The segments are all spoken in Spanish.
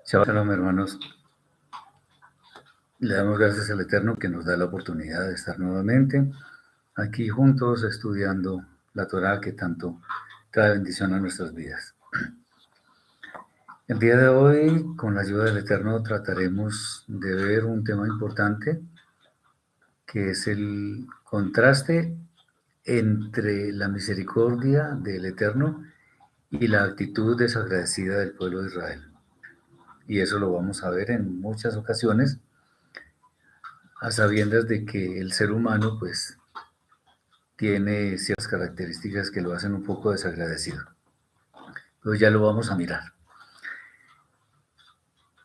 Shalom, hermanos. Le damos gracias al Eterno que nos da la oportunidad de estar nuevamente aquí juntos estudiando la Torá que tanto trae bendición a nuestras vidas. El día de hoy, con la ayuda del Eterno, trataremos de ver un tema importante que es el contraste entre la misericordia del Eterno y la actitud desagradecida del pueblo de Israel. Y eso lo vamos a ver en muchas ocasiones, a sabiendas de que el ser humano pues tiene ciertas características que lo hacen un poco desagradecido. Pero ya lo vamos a mirar.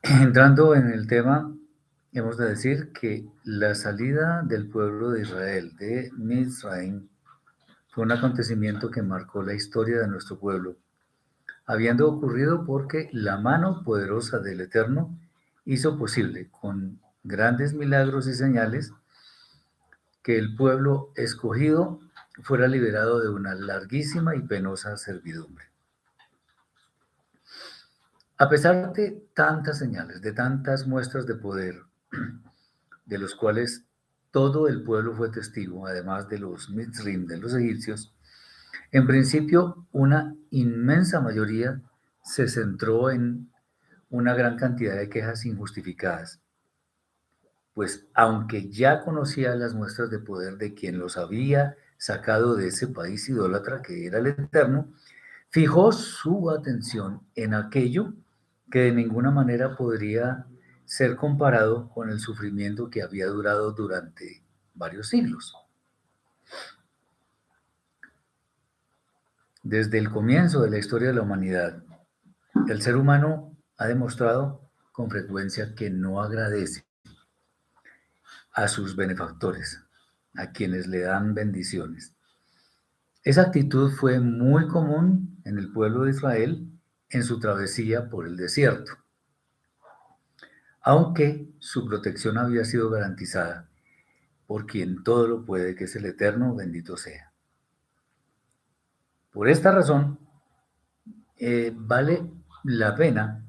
Entrando en el tema, hemos de decir que la salida del pueblo de Israel de Mizraim fue un acontecimiento que marcó la historia de nuestro pueblo, habiendo ocurrido porque la mano poderosa del Eterno hizo posible, con grandes milagros y señales, que el pueblo escogido fuera liberado de una larguísima y penosa servidumbre. A pesar de tantas señales, de tantas muestras de poder, de los cuales todo el pueblo fue testigo, además de los mitzrim, de los egipcios, en principio una inmensa mayoría se centró en una gran cantidad de quejas injustificadas, pues aunque ya conocía las muestras de poder de quien los había sacado de ese país idólatra que era el Eterno, fijó su atención en aquello que de ninguna manera podría ser comparado con el sufrimiento que había durado durante varios siglos. Desde el comienzo de la historia de la humanidad, el ser humano ha demostrado con frecuencia que no agradece a sus benefactores, a quienes le dan bendiciones. Esa actitud fue muy común en el pueblo de Israel en su travesía por el desierto, aunque su protección había sido garantizada por quien todo lo puede, que es el Eterno, bendito sea. Por esta razón, vale la pena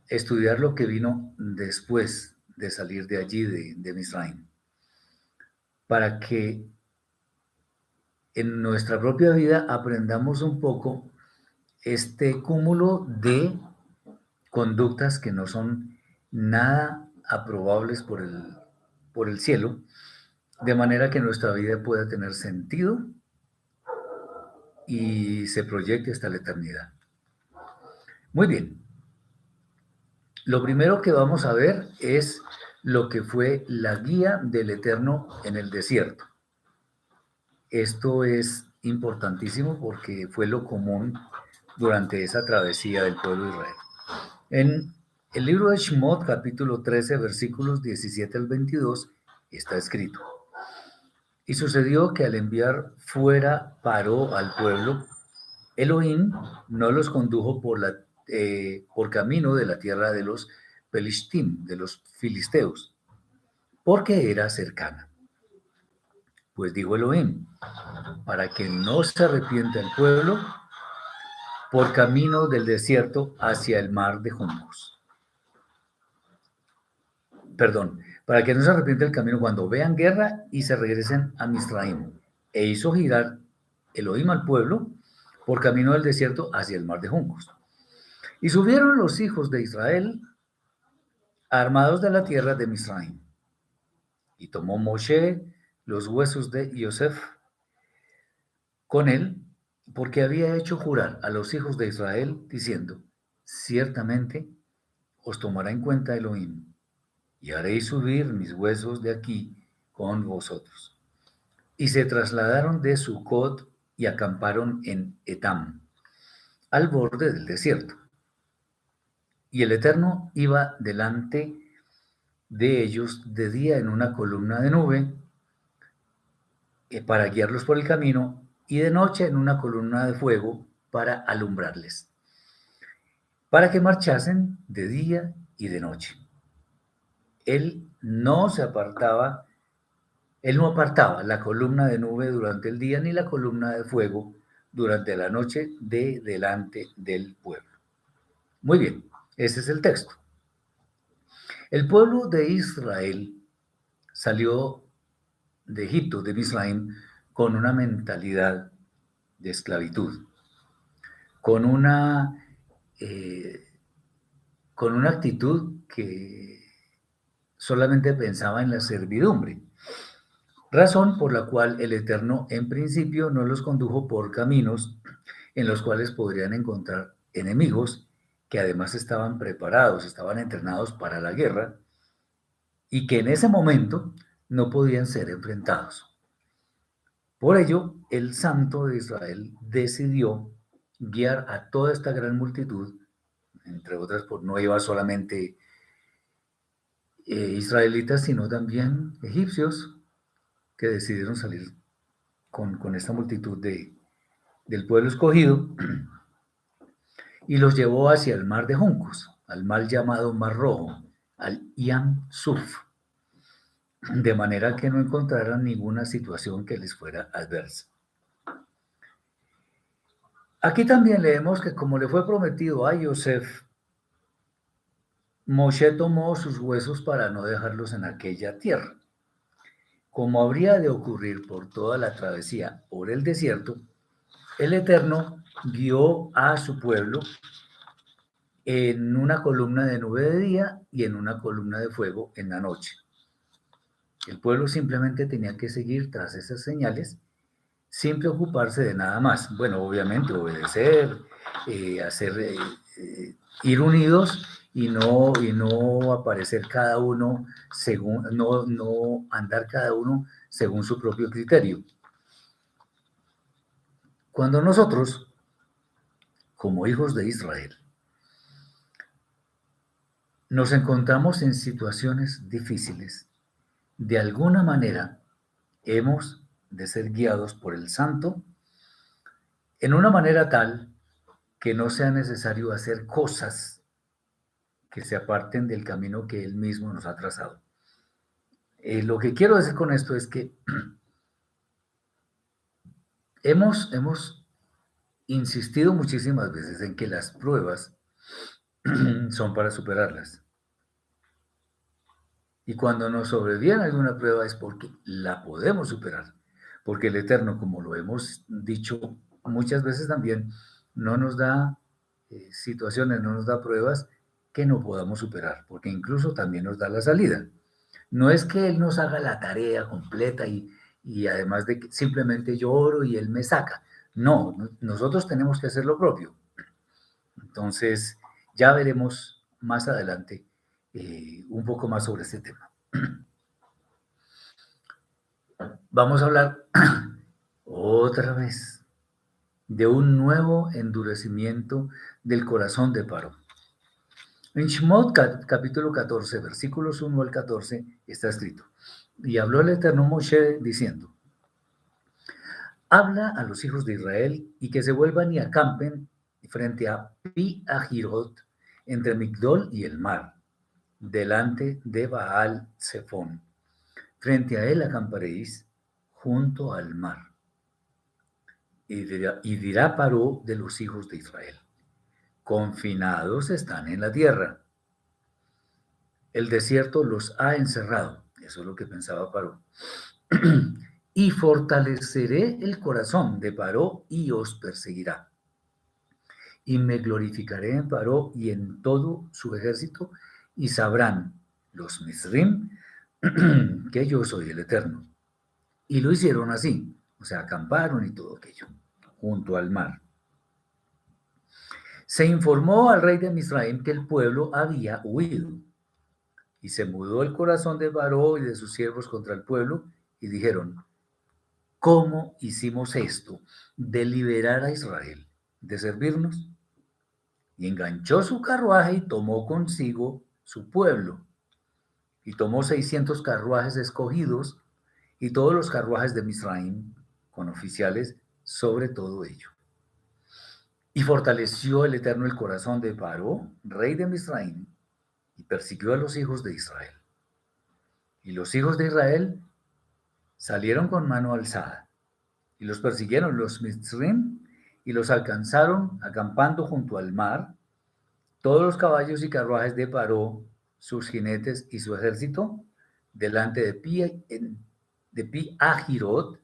estudiar lo que vino después de salir de allí, de Misraim, para que en nuestra propia vida aprendamos un poco este cúmulo de conductas que no son nada aprobables por el cielo, de manera que nuestra vida pueda tener sentido y se proyecte hasta la eternidad. Muy bien, lo primero que vamos a ver es lo que fue la guía del Eterno en el desierto. Esto es importantísimo porque fue lo común durante esa travesía del pueblo de Israel. En el libro de Shemot, capítulo 13, versículos 17 al 22, está escrito: Y sucedió que al enviar fuera Paró al pueblo, Elohim no los condujo por camino de la tierra de los Pelishtim, de los filisteos, porque era cercana. Pues dijo Elohim, para que no se arrepienta el pueblo, por camino del desierto hacia el mar de juncos. Perdón, para que no se arrepienta el camino cuando vean guerra y se regresen a Misraim. E hizo girar Elohim al pueblo por camino del desierto hacia el mar de juncos. Y subieron los hijos de Israel armados de la tierra de Misraim. Y tomó Moshe los huesos de Yosef con él, porque había hecho jurar a los hijos de Israel, diciendo: ciertamente os tomará en cuenta Elohim, y haréis subir mis huesos de aquí con vosotros. Y se trasladaron de Sucot y acamparon en Etam, al borde del desierto. Y el Eterno iba delante de ellos de día en una columna de nube para guiarlos por el camino, y de noche en una columna de fuego para alumbrarles, para que marchasen de día y de noche. Él no apartaba la columna de nube durante el día ni la columna de fuego durante la noche de delante del pueblo. Muy bien, ese es el texto. El pueblo de Israel salió de Egipto, de Misraim, con una mentalidad de esclavitud, con una, eh, con una actitud que solamente pensaba en la servidumbre, razón por la cual el Eterno en principio no los condujo por caminos en los cuales podrían encontrar enemigos que además estaban preparados, estaban entrenados para la guerra y que en ese momento no podían ser enfrentados. Por ello, el Santo de Israel decidió guiar a toda esta gran multitud, entre otras, pues no iba solamente israelitas, sino también egipcios que decidieron salir con esta multitud del pueblo escogido y los llevó hacia el mar de Juncos, al mal llamado Mar Rojo, al Yam Suf, de manera que no encontraran ninguna situación que les fuera adversa. Aquí también leemos que como le fue prometido a Yosef, Moshe tomó sus huesos para no dejarlos en aquella tierra. Como habría de ocurrir por toda la travesía por el desierto, el Eterno guió a su pueblo en una columna de nube de día y en una columna de fuego en la noche. El pueblo simplemente tenía que seguir tras esas señales sin preocuparse de nada más. Bueno, obviamente obedecer, ir unidos y no aparecer cada uno según, no andar cada uno según su propio criterio. Cuando nosotros, como hijos de Israel, nos encontramos en situaciones difíciles, de alguna manera hemos de ser guiados por el Santo en una manera tal que no sea necesario hacer cosas que se aparten del camino que Él mismo nos ha trazado. Lo que quiero decir con esto es que hemos insistido muchísimas veces en que las pruebas son para superarlas. Y cuando nos sobreviene alguna prueba es porque la podemos superar. Porque el Eterno, como lo hemos dicho muchas veces también, no nos da situaciones, no nos da pruebas que no podamos superar, porque incluso también nos da la salida. No es que Él nos haga la tarea completa y además de que simplemente yo oro y Él me saca. No, nosotros tenemos que hacer lo propio. Entonces, ya veremos más adelante un poco más sobre este tema. Vamos a hablar otra vez de un nuevo endurecimiento del corazón de Paró. En Shemot capítulo 14, versículos 1 al 14, está escrito: y habló el Eterno Moshe diciendo: habla a los hijos de Israel y que se vuelvan y acampen frente a Pi Ahirot, entre Migdol y el mar, delante de Baal Zephón. Frente a él acamparéis junto al mar. Y dirá Paró de los hijos de Israel: confinados están en la tierra. El desierto los ha encerrado. Eso es lo que pensaba Paró. Y fortaleceré el corazón de Paró y os perseguirá. Y me glorificaré en Paró y en todo su ejército, y sabrán los Misrim que yo soy el Eterno. Y lo hicieron así, o sea, acamparon y todo aquello, junto al mar. Se informó al rey de Misraim que el pueblo había huido, y se mudó el corazón de Paró y de sus siervos contra el pueblo, y dijeron: ¿cómo hicimos esto de liberar a Israel, de servirnos? Y enganchó su carruaje y tomó consigo su pueblo, y tomó 600 carruajes escogidos y todos los carruajes de Misraim, con oficiales sobre todo ello. Y fortaleció el Eterno el corazón de Paró, rey de Misraim, y persiguió a los hijos de Israel. Y los hijos de Israel salieron con mano alzada, y los persiguieron los Misrim, y los alcanzaron acampando junto al mar. Todos los caballos y carruajes de Paró sus jinetes y su ejército delante de Pi Hahirot,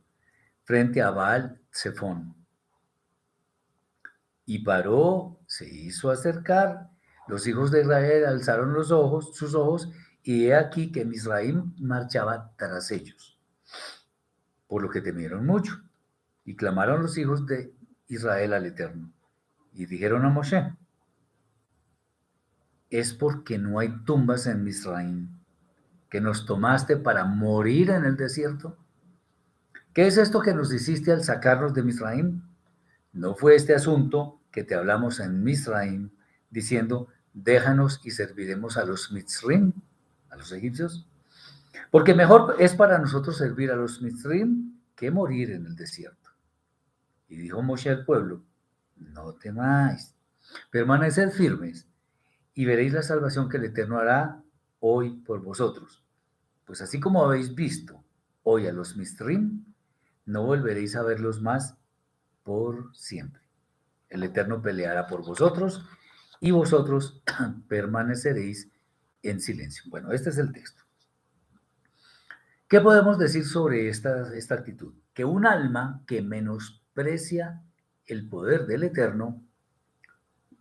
frente a Baal Zephón. Y Paró se hizo acercar, los hijos de Israel alzaron sus ojos, y he aquí que Misraim marchaba tras ellos, por lo que temieron mucho, y clamaron los hijos de Israel al Eterno, y dijeron a Moshe: es porque no hay tumbas en Misraim, que nos tomaste para morir en el desierto. ¿Qué es esto que nos hiciste al sacarnos de Misraim? ¿No fue este asunto que te hablamos en Misraim, diciendo: déjanos y serviremos a los Mitzrim, a los egipcios? Porque mejor es para nosotros servir a los Mitzrim que morir en el desierto. Y dijo Moshe al pueblo: no temáis, permaneced firmes, y veréis la salvación que el Eterno hará hoy por vosotros. Pues así como habéis visto hoy a los Mitzrim, no volveréis a verlos más por siempre. El Eterno peleará por vosotros, y vosotros permaneceréis en silencio. Bueno, este es el texto. ¿Qué podemos decir sobre esta actitud? Que un alma que menosprecia el poder del Eterno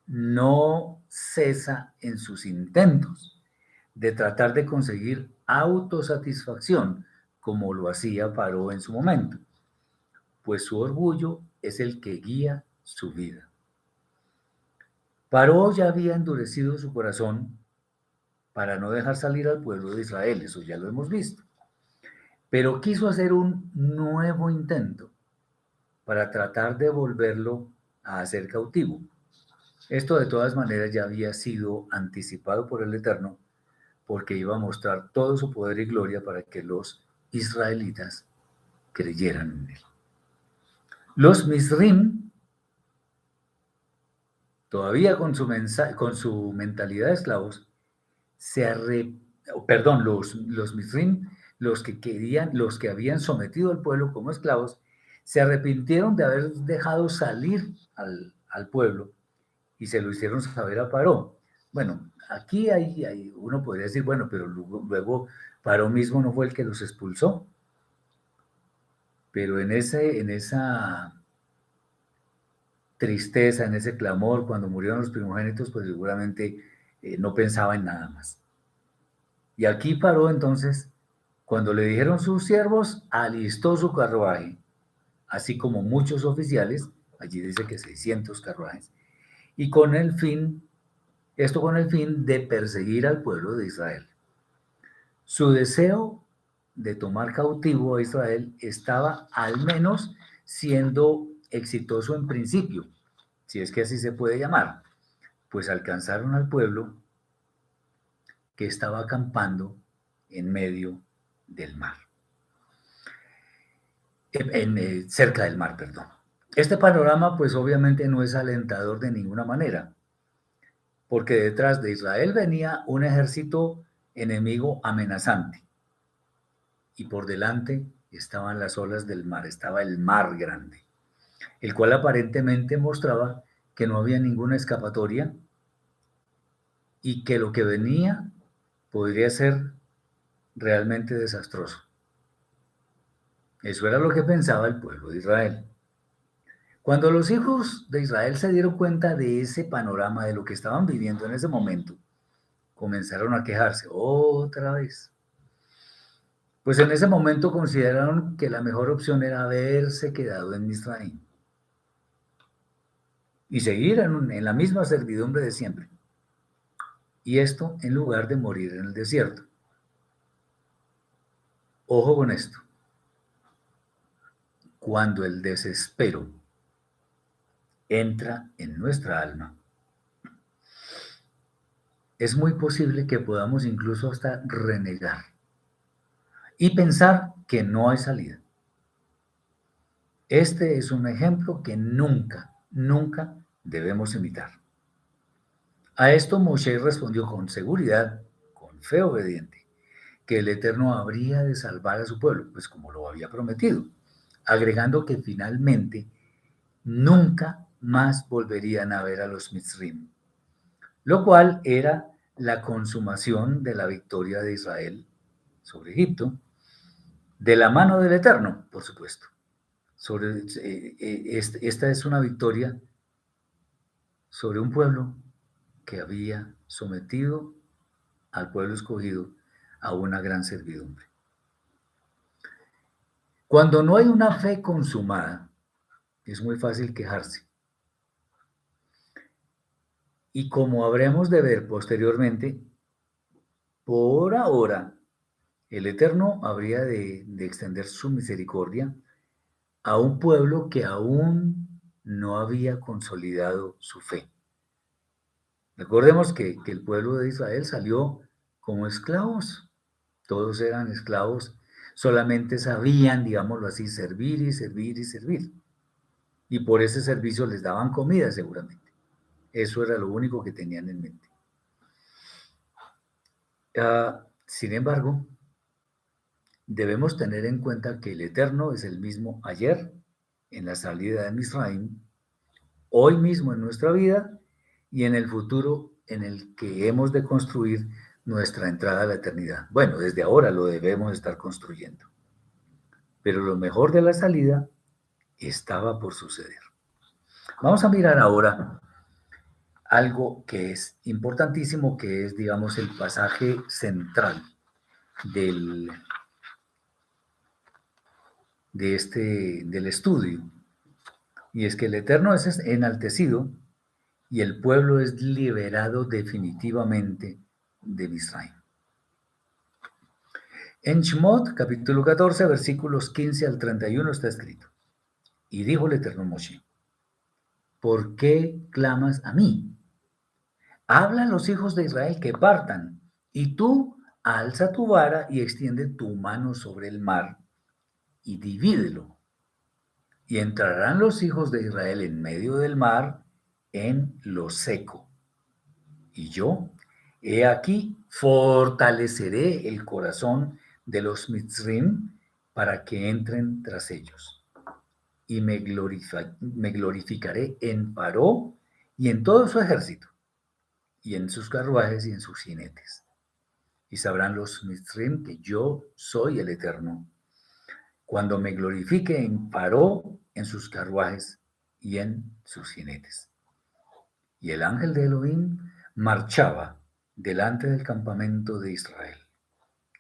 no cesa en sus intentos de tratar de conseguir autosatisfacción, como lo hacía Paró en su momento, pues su orgullo es el que guía su vida. Paró ya había endurecido su corazón para no dejar salir al pueblo de Israel, eso ya lo hemos visto, pero quiso hacer un nuevo intento para tratar de volverlo a hacer cautivo. Esto de todas maneras ya había sido anticipado por el Eterno, porque iba a mostrar todo su poder y gloria para que los israelitas creyeran en él. Los Misrim, todavía con su mentalidad de esclavos, los Misrim, los que habían sometido al pueblo como esclavos, se arrepintieron de haber dejado salir al pueblo, y se lo hicieron saber a Paró. Bueno, aquí uno podría decir, bueno, pero luego Paró mismo no fue el que los expulsó. Pero en esa tristeza, en ese clamor, cuando murieron los primogénitos, pues seguramente no pensaba en nada más. Y aquí Paró entonces, cuando le dijeron sus siervos, alistó su carruaje, así como muchos oficiales, allí dice que 600 carruajes, y con el fin de perseguir al pueblo de Israel. Su deseo de tomar cautivo a Israel estaba al menos siendo exitoso en principio, si es que así se puede llamar, pues alcanzaron al pueblo que estaba acampando en medio del mar, cerca del mar, perdón. Este panorama pues obviamente no es alentador de ninguna manera, porque detrás de Israel venía un ejército enemigo amenazante, y por delante estaban las olas del mar, estaba el mar grande, el cual aparentemente mostraba que no había ninguna escapatoria y que lo que venía podría ser realmente desastroso. Eso era lo que pensaba el pueblo de Israel. Cuando los hijos de Israel se dieron cuenta de ese panorama, de lo que estaban viviendo en ese momento, comenzaron a quejarse otra vez. Pues en ese momento consideraron que la mejor opción era haberse quedado en Misraim y seguir en la misma servidumbre de siempre. Y esto en lugar de morir en el desierto. Ojo con esto. Cuando el desespero entra en nuestra alma, es muy posible que podamos incluso hasta renegar y pensar que no hay salida. Este es un ejemplo que nunca, nunca debemos imitar. A esto Moshe respondió con seguridad, con fe obediente, que el Eterno habría de salvar a su pueblo, pues como lo había prometido, agregando que finalmente nunca más volverían a ver a los Mitzrim, lo cual era la consumación de la victoria de Israel sobre Egipto, de la mano del Eterno, por supuesto. Esta es una victoria sobre un pueblo que había sometido al pueblo escogido a una gran servidumbre. Cuando no hay una fe consumada, es muy fácil quejarse. Y como habremos de ver posteriormente, por ahora el Eterno habría de extender su misericordia a un pueblo que aún no había consolidado su fe. Recordemos que el pueblo de Israel salió como esclavos, todos eran esclavos, solamente sabían, digámoslo así, servir y servir y servir. Y por ese servicio les daban comida seguramente. Eso era lo único que tenían en mente. Sin embargo, debemos tener en cuenta que el Eterno es el mismo ayer en la salida de Misraim, hoy mismo en nuestra vida y en el futuro en el que hemos de construir nuestra entrada a la eternidad. Bueno, desde ahora lo debemos estar construyendo. Pero lo mejor de la salida estaba por suceder. Vamos a mirar ahora algo que es importantísimo, que es, digamos, el pasaje central del, del estudio. Y es que el Eterno es enaltecido y el pueblo es liberado definitivamente de Misraim. En Shemot, capítulo 14, versículos 15 al 31 está escrito: Y dijo el Eterno a Moshe: ¿Por qué clamas a mí? Habla a los hijos de Israel que partan, y tú alza tu vara y extiende tu mano sobre el mar y divídelo. Y entrarán los hijos de Israel en medio del mar en lo seco. Y yo, he aquí, fortaleceré el corazón de los Mitzrim para que entren tras ellos. Y me glorificaré en Paró y en todo su ejército, y en sus carruajes y en sus jinetes. Y sabrán los Mitzrim que yo soy el Eterno, cuando me glorifique en Paró, en sus carruajes y en sus jinetes. Y el ángel de Elohim marchaba delante del campamento de Israel.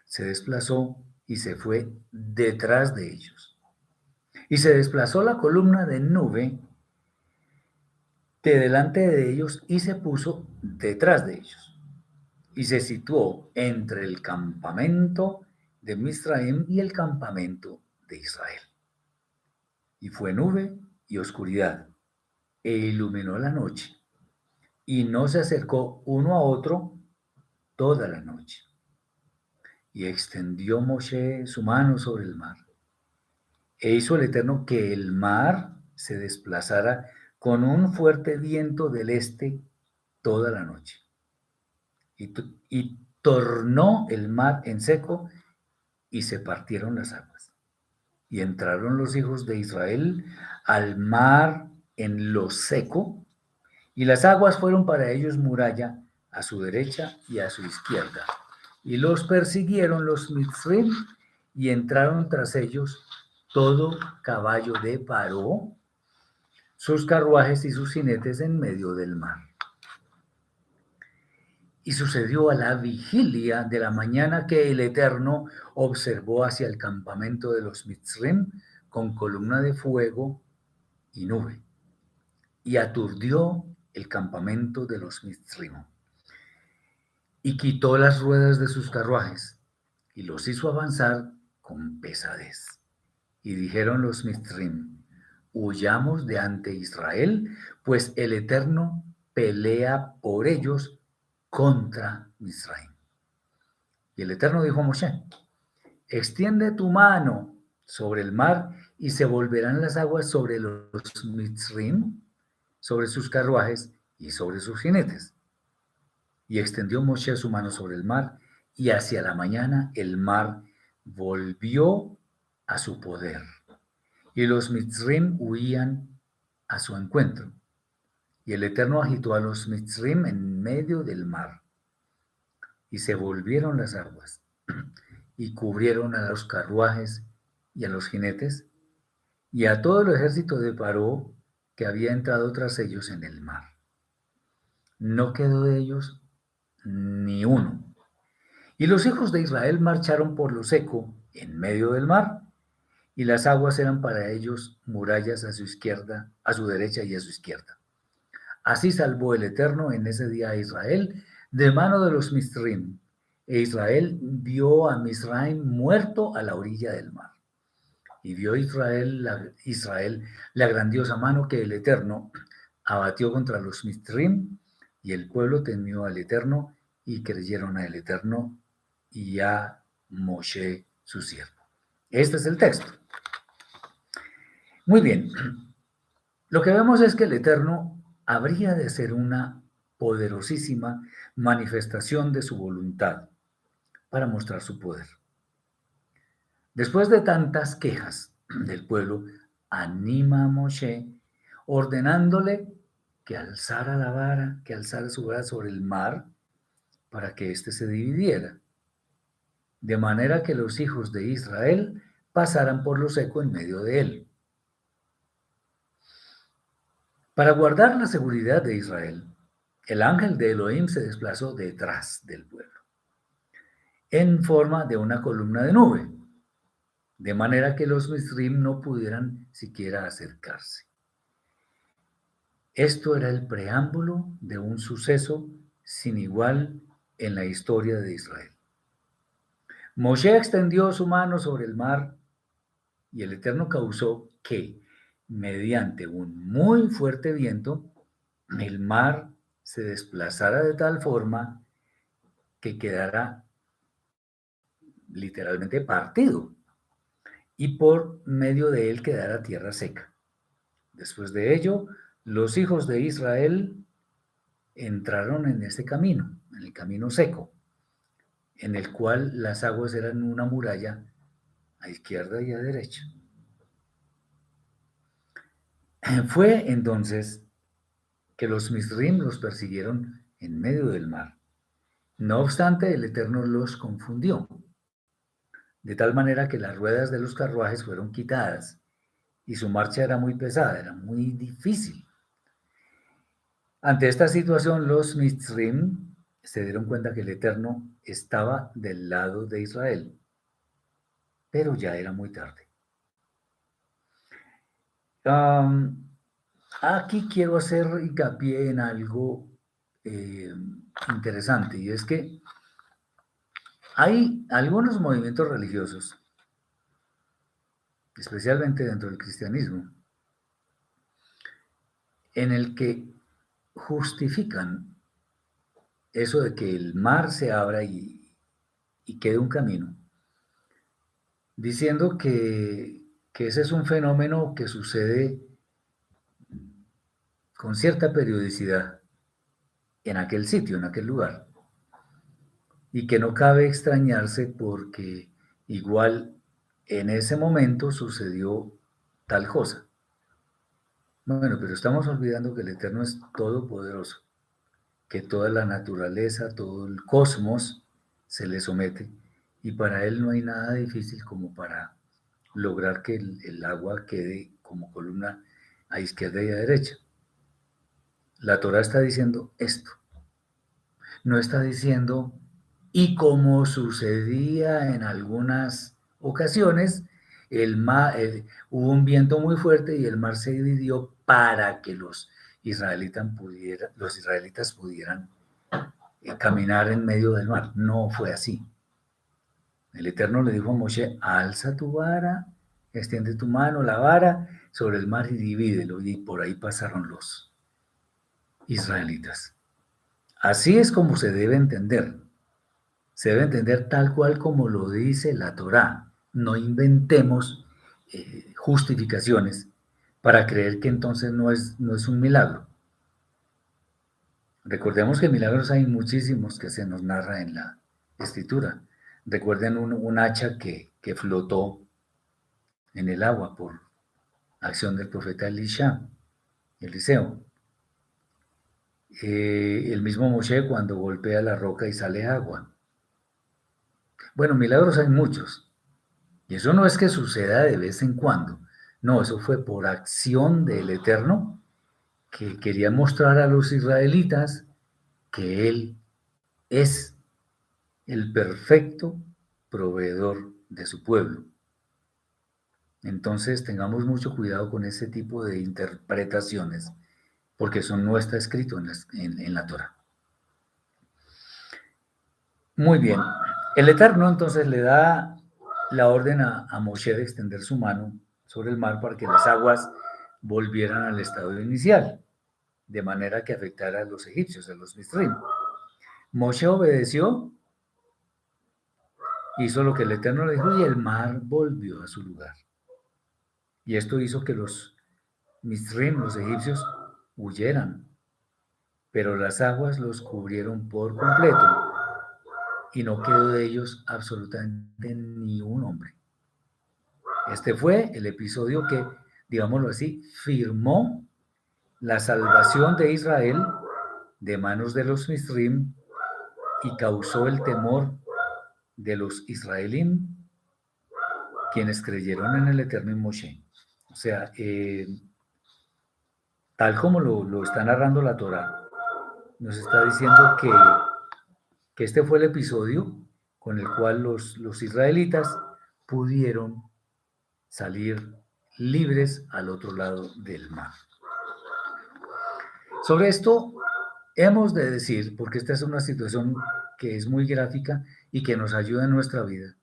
Se desplazó y se fue detrás de ellos. Y se desplazó la columna de nube de delante de ellos y se puso detrás de ellos. Y se situó entre el campamento de Misraim y el campamento de Israel. Y fue nube y oscuridad, e iluminó la noche, y no se acercó uno a otro toda la noche. Y extendió Moshe su mano sobre el mar, e hizo el Eterno que el mar se desplazara con un fuerte viento del este toda la noche. Y tornó el mar en seco, y se partieron las aguas. Y entraron los hijos de Israel al mar en lo seco, y las aguas fueron para ellos muralla a su derecha y a su izquierda. Y los persiguieron los Mitzrim, y entraron tras ellos todo caballo de Paró, sus carruajes y sus jinetes en medio del mar. Y sucedió a la vigilia de la mañana que el Eterno observó hacia el campamento de los Mitzrim con columna de fuego y nube, y aturdió el campamento de los Mitzrim, y quitó las ruedas de sus carruajes, y los hizo avanzar con pesadez. Y dijeron los Mitzrim: huyamos de ante Israel, pues el Eterno pelea por ellos contra Misraim. Y el Eterno dijo a Moshe: extiende tu mano sobre el mar, y se volverán las aguas sobre los Mitzrim, sobre sus carruajes y sobre sus jinetes. Y extendió Moshe su mano sobre el mar, y hacia la mañana el mar volvió a su poder, y los Mitzrim huían a su encuentro. Y el Eterno agitó a los Mitzrim en medio del mar, y se volvieron las aguas, y cubrieron a los carruajes y a los jinetes, y a todo el ejército de Paró que había entrado tras ellos en el mar. No quedó de ellos ni uno. Y los hijos de Israel marcharon por lo seco en medio del mar, y las aguas eran para ellos murallas a su izquierda, a su derecha y a su izquierda. Así salvó el Eterno en ese día a Israel de mano de los Misrim, e Israel vio a Misraim muerto a la orilla del mar. Y vio Israel la grandiosa mano que el Eterno abatió contra los Misrim, y el pueblo temió al Eterno y creyeron al Eterno y a Moshe su siervo. Este es el texto. Muy bien, lo que vemos es que el Eterno habría de ser una poderosísima manifestación de su voluntad para mostrar su poder. Después de tantas quejas del pueblo, anima a Moshe ordenándole que alzara la vara, que alzara su vara sobre el mar para que éste se dividiera, de manera que los hijos de Israel pasaran por lo seco en medio de él. Para guardar la seguridad de Israel, el ángel de Elohim se desplazó detrás del pueblo, en forma de una columna de nube, de manera que los Misrim no pudieran siquiera acercarse. Esto era el preámbulo de un suceso sin igual en la historia de Israel. Moshe extendió su mano sobre el mar y el Eterno causó que, mediante un muy fuerte viento, el mar se desplazara de tal forma que quedara literalmente partido y por medio de él quedara tierra seca. Después de ello, los hijos de Israel entraron en este camino, en el camino seco, en el cual las aguas eran una muralla a izquierda y a derecha. Fue entonces que los Misrim los persiguieron en medio del mar. No obstante, el Eterno los confundió, de tal manera que las ruedas de los carruajes fueron quitadas y su marcha era muy pesada, era muy difícil. Ante esta situación, los Misrim se dieron cuenta que el Eterno estaba del lado de Israel, pero ya era muy tarde. Aquí quiero hacer hincapié en algo interesante, y es que hay algunos movimientos religiosos, especialmente dentro del cristianismo, en el que justifican eso de que el mar se abra y quede un camino, diciendo que ese es un fenómeno que sucede con cierta periodicidad en aquel sitio, en aquel lugar, y que no cabe extrañarse porque igual en ese momento sucedió tal cosa. Bueno, pero estamos olvidando que el Eterno es todopoderoso, que toda la naturaleza, todo el cosmos se le somete, y para él no hay nada difícil como para lograr que el agua quede como columna a izquierda y a derecha. La Torá está diciendo esto, no está diciendo, y como sucedía en algunas ocasiones, hubo un viento muy fuerte y el mar se dividió para que los israelitas pudieran caminar en medio del mar. No fue así. El Eterno le dijo a Moshe, alza tu vara, extiende tu mano, la vara, sobre el mar y divídelo. Y por ahí pasaron los israelitas. Así es como se debe entender. Se debe entender tal cual como lo dice la Torá. No inventemos justificaciones para creer que entonces no es un milagro. Recordemos que milagros hay muchísimos que se nos narra en la Escritura. Recuerden un hacha que flotó en el agua por acción del profeta Eliseo. El mismo Moshe cuando golpea la roca y sale agua. Bueno, milagros hay muchos. Y eso no es que suceda de vez en cuando. No, eso fue por acción del Eterno que quería mostrar a los israelitas que Él es el perfecto proveedor de su pueblo. Entonces tengamos mucho cuidado con ese tipo de interpretaciones, porque eso no está escrito en la Torah. Muy bien. El Eterno entonces le da la orden a Moshe de extender su mano sobre el mar para que las aguas volvieran al estado inicial, de manera que afectara a los egipcios, a los Misrim. Moshe obedeció, hizo lo que el Eterno le dijo y el mar volvió a su lugar. Y esto hizo que los Misrim, los egipcios, huyeran, pero las aguas los cubrieron por completo y no quedó de ellos absolutamente ni un hombre. Este fue el episodio que, digámoslo así, firmó la salvación de Israel de manos de los Misrim y causó el temor de los israelíes, quienes creyeron en el Eterno y Moshe. O sea, tal como lo está narrando la Torá, nos está diciendo que este fue el episodio con el cual los israelitas pudieron salir libres al otro lado del mar. Sobre esto hemos de decir, porque esta es una situación que es muy gráfica y que nos ayuda en nuestra vida,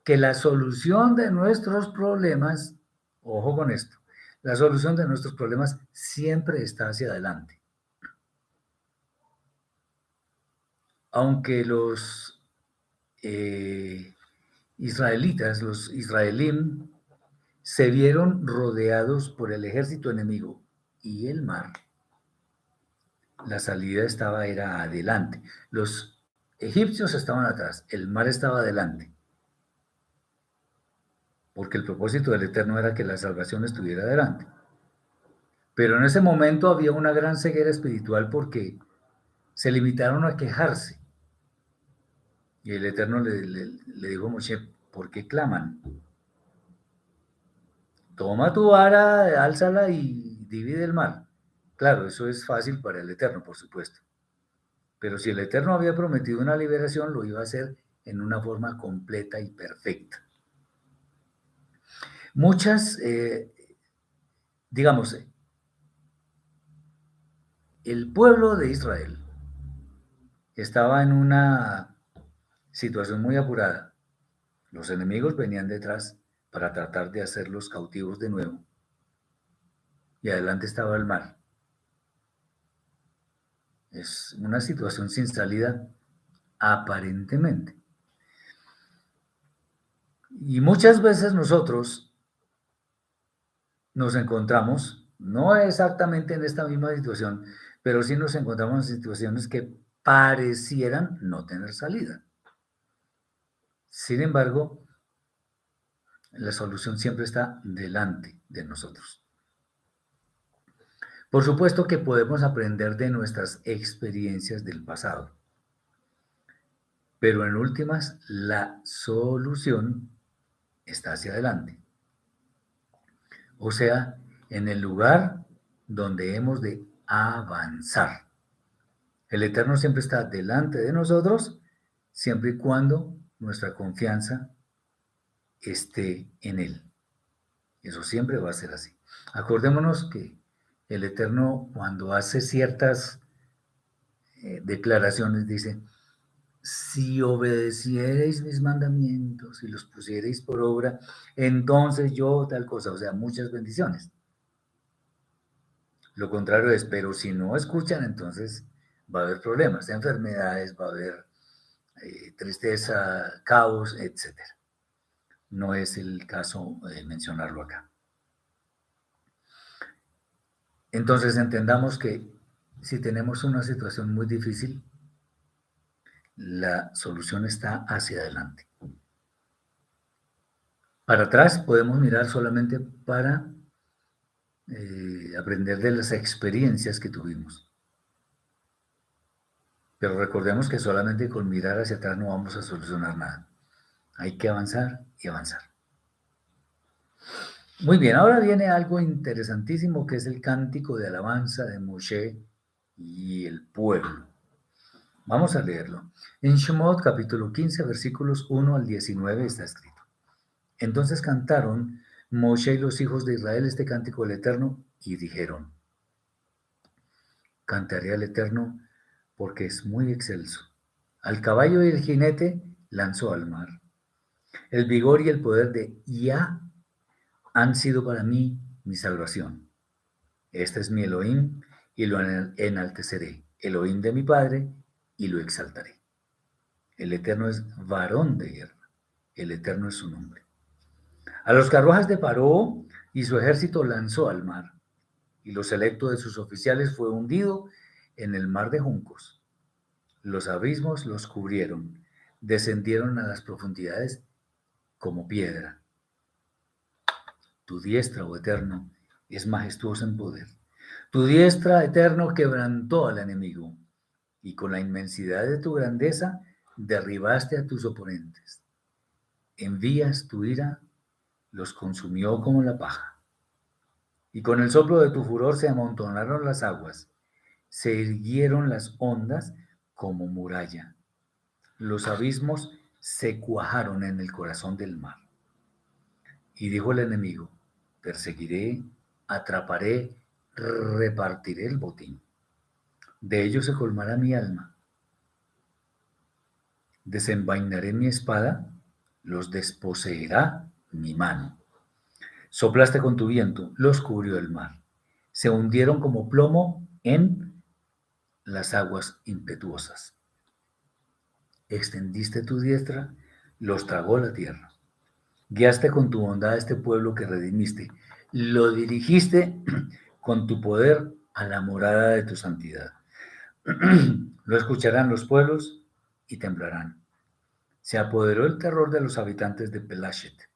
que la solución de nuestros problemas, ojo con esto, la solución de nuestros problemas siempre está hacia adelante. Aunque los israelitas, los israelíes, se vieron rodeados por el ejército enemigo y el mar, la salida era adelante. Los egipcios estaban atrás, el mar estaba adelante, porque el propósito del Eterno era que la salvación estuviera adelante. Pero en ese momento había una gran ceguera espiritual porque se limitaron a quejarse. Y el Eterno le dijo a Moshe, ¿por qué claman? Toma tu vara, álzala y divide el mar. Claro, eso es fácil para el Eterno, por supuesto. Pero si el Eterno había prometido una liberación, lo iba a hacer en una forma completa y perfecta. Muchas, digamos, el pueblo de Israel estaba en una situación muy apurada. Los enemigos venían detrás para tratar de hacerlos cautivos de nuevo. Y adelante estaba el mar. Es una situación sin salida, aparentemente. Y muchas veces nosotros nos encontramos, no exactamente en esta misma situación, pero sí nos encontramos en situaciones que parecieran no tener salida. Sin embargo, la solución siempre está delante de nosotros. Por supuesto que podemos aprender de nuestras experiencias del pasado, pero en últimas, la solución está hacia adelante. O sea, en el lugar donde hemos de avanzar. El Eterno siempre está delante de nosotros, siempre y cuando nuestra confianza esté en Él. Eso siempre va a ser así. Acordémonos que el Eterno, cuando hace ciertas declaraciones, dice, si obedeciereis mis mandamientos y los pusiereis por obra, entonces yo tal cosa, o sea, muchas bendiciones. Lo contrario es, pero si no escuchan, entonces va a haber problemas, enfermedades, va a haber tristeza, caos, etc. No es el caso mencionarlo acá. Entonces entendamos que si tenemos una situación muy difícil, la solución está hacia adelante. Para atrás podemos mirar solamente para aprender de las experiencias que tuvimos. Pero recordemos que solamente con mirar hacia atrás no vamos a solucionar nada. Hay que avanzar y avanzar. Muy bien, ahora viene algo interesantísimo que es el cántico de alabanza de Moshe y el pueblo. Vamos a leerlo. En Shemot capítulo 15 versículos 1 al 19 está escrito. Entonces cantaron Moshe y los hijos de Israel este cántico del Eterno y dijeron, cantaré al Eterno porque es muy excelso. Al caballo y el jinete lanzó al mar. El vigor y el poder de Yah han sido para mí mi salvación. Este es mi Elohim y lo enalteceré, Elohim de mi Padre, y lo exaltaré. El Eterno es varón de guerra, el Eterno es su nombre. A los carruajes de Paró y su ejército lanzó al mar, y lo selecto de sus oficiales fue hundido en el mar de juncos. Los abismos los cubrieron, descendieron a las profundidades como piedra. Tu diestra, oh Eterno, es majestuosa en poder. Tu diestra, Eterno, quebrantó al enemigo, y con la inmensidad de tu grandeza derribaste a tus oponentes. Envías tu ira, los consumió como la paja. Y con el soplo de tu furor se amontonaron las aguas, se irguieron las ondas como muralla. Los abismos se cuajaron en el corazón del mar. Y dijo el enemigo, perseguiré, atraparé, repartiré el botín. De ellos se colmará mi alma. Desenvainaré mi espada, los desposeerá mi mano. Soplaste con tu viento, los cubrió el mar. Se hundieron como plomo en las aguas impetuosas. Extendiste tu diestra, los tragó la tierra. Guiaste con tu bondad a este pueblo que redimiste. Lo dirigiste con tu poder a la morada de tu santidad. Lo escucharán los pueblos y temblarán. Se apoderó el terror de los habitantes de Pelashet.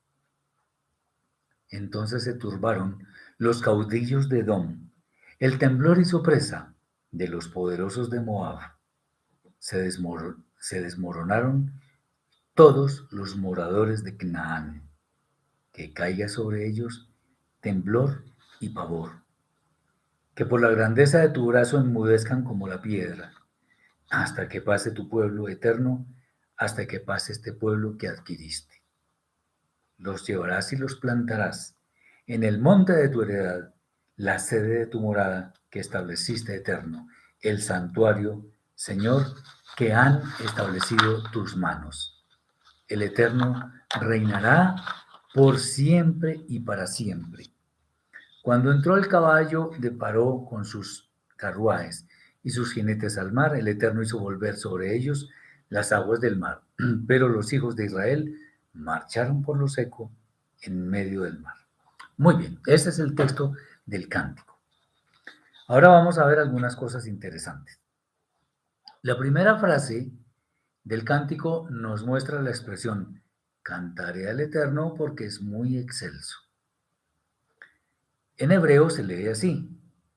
Entonces se turbaron los caudillos de Edom. El temblor hizo presa de los poderosos de Moab. Se desmoronaron todos los moradores de Canaán. Que caiga sobre ellos temblor y pavor. Que por la grandeza de tu brazo enmudezcan como la piedra, hasta que pase tu pueblo eterno, hasta que pase este pueblo que adquiriste. Los llevarás y los plantarás en el monte de tu heredad, la sede de tu morada que estableciste eterno, el santuario, Señor, que han establecido tus manos. El Eterno reinará por siempre y para siempre. Cuando entró el caballo de Paró con sus carruajes y sus jinetes al mar, el Eterno hizo volver sobre ellos las aguas del mar. Pero los hijos de Israel marcharon por lo seco en medio del mar. Muy bien, ese es el texto del cántico. Ahora vamos a ver algunas cosas interesantes. La primera frase del cántico nos muestra la expresión cantaré al Eterno porque es muy excelso. En hebreo se lee así,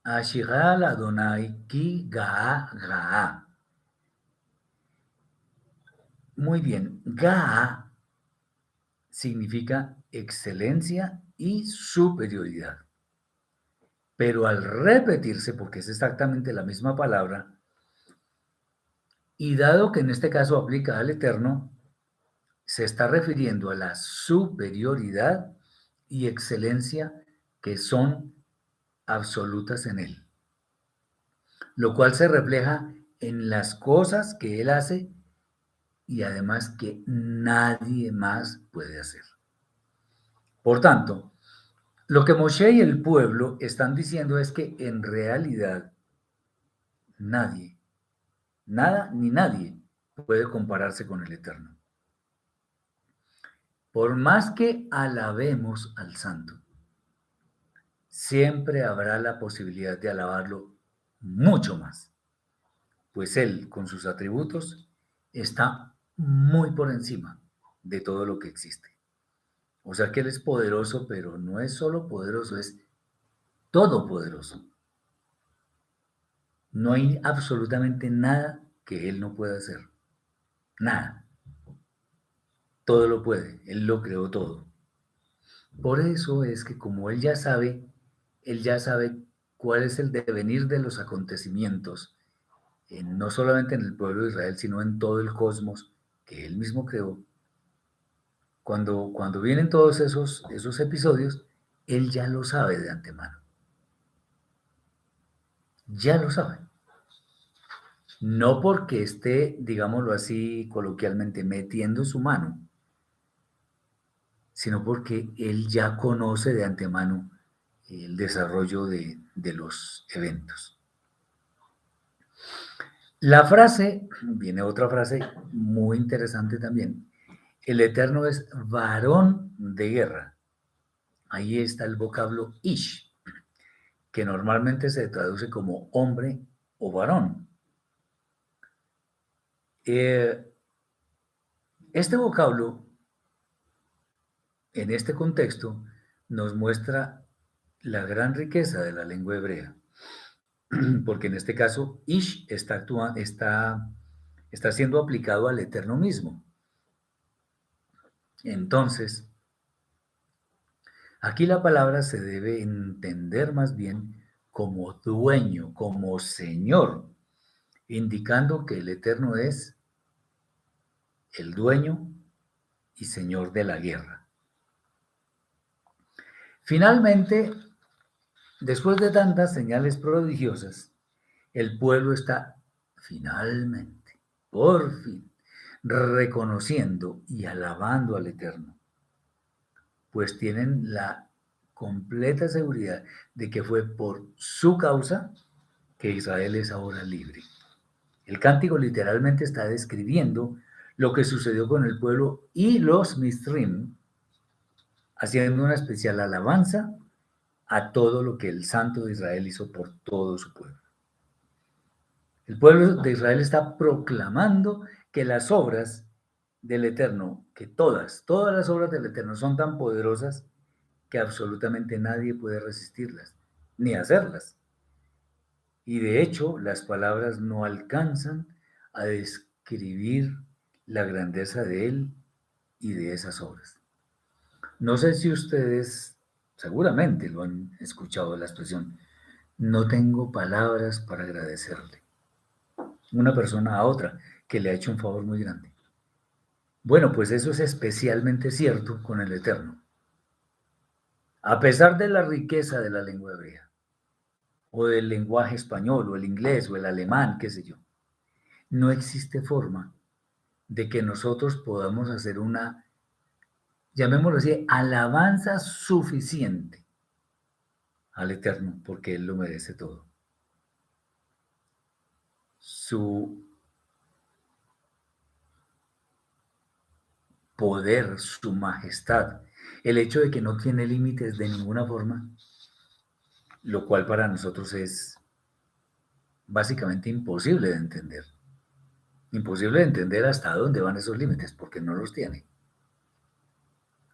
Ashiral Adonai ki Gaa Gaa. Muy bien, Gaa significa excelencia y superioridad. Pero al repetirse, porque es exactamente la misma palabra, y dado que en este caso aplica al Eterno, se está refiriendo a la superioridad y excelencia que son absolutas en Él, lo cual se refleja en las cosas que Él hace y además que nadie más puede hacer. Por tanto, lo que Moshe y el pueblo están diciendo es que en realidad nadie, nada ni nadie puede compararse con el Eterno. Por más que alabemos al Santo, siempre habrá la posibilidad de alabarlo mucho más, pues Él, con sus atributos, está muy por encima de todo lo que existe. O sea que Él es poderoso, pero no es solo poderoso, es todopoderoso. No hay absolutamente nada que Él no pueda hacer. Nada. todo lo puede, Él lo creó todo. Por eso es que como Él ya sabe cuál es el devenir de los acontecimientos, no solamente en el pueblo de Israel, sino en todo el cosmos que Él mismo creó. Cuando vienen todos esos episodios, Él ya lo sabe de antemano. Ya lo sabe. No porque esté, digámoslo así coloquialmente, metiendo su mano, sino porque Él ya conoce de antemano el desarrollo de los eventos. La frase, viene otra frase muy interesante también. El Eterno es varón de guerra. Ahí está el vocablo ish, que normalmente se traduce como hombre o varón. Este vocablo, en este contexto, nos muestra la gran riqueza de la lengua hebrea, porque en este caso ish está siendo aplicado al Eterno mismo. Entonces, aquí la palabra se debe entender más bien como dueño, como señor, indicando que el Eterno es el dueño y señor de la guerra. Finalmente, después de tantas señales prodigiosas, el pueblo está finalmente, por fin, reconociendo y alabando al Eterno, pues tienen la completa seguridad de que fue por su causa que Israel es ahora libre. El cántico literalmente está describiendo lo que sucedió con el pueblo y los Mistrim, haciendo una especial alabanza a todo lo que el Santo de Israel hizo por todo su pueblo. El pueblo de Israel está proclamando que las obras del Eterno, que todas las obras del Eterno son tan poderosas que absolutamente nadie puede resistirlas, ni hacerlas. Y de hecho, las palabras no alcanzan a describir la grandeza de Él y de esas obras. No sé si ustedes seguramente lo han escuchado la expresión, no tengo palabras para agradecerle. Una persona a otra que le ha hecho un favor muy grande. Bueno, pues eso es especialmente cierto con el Eterno. A pesar de la riqueza de la lengua hebrea, o del lenguaje español, o el inglés, o el alemán, qué sé yo, no existe forma de que nosotros podamos hacer una, llamémoslo así, alabanza suficiente al Eterno, porque Él lo merece todo. Su poder, su majestad, el hecho de que no tiene límites de ninguna forma, lo cual para nosotros es básicamente imposible de entender. Imposible de entender hasta dónde van esos límites, porque no los tiene.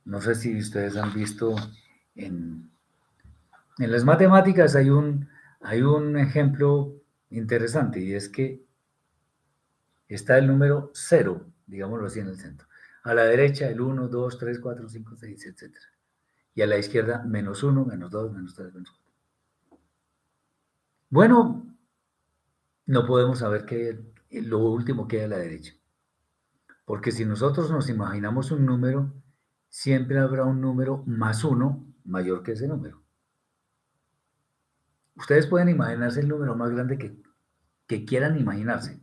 No sé si ustedes han visto en, en las matemáticas hay un ejemplo interesante y es que está el número cero, digámoslo así, en el centro. A la derecha el 1, 2, 3, 4, 5, 6, etc. Y a la izquierda menos 1, menos 2, menos 3, menos 4. Bueno, no podemos saber qué lo último que hay a la derecha. Porque si nosotros nos imaginamos un número, siempre habrá un número más 1 mayor que ese número. Ustedes pueden imaginarse el número más grande que quieran imaginarse.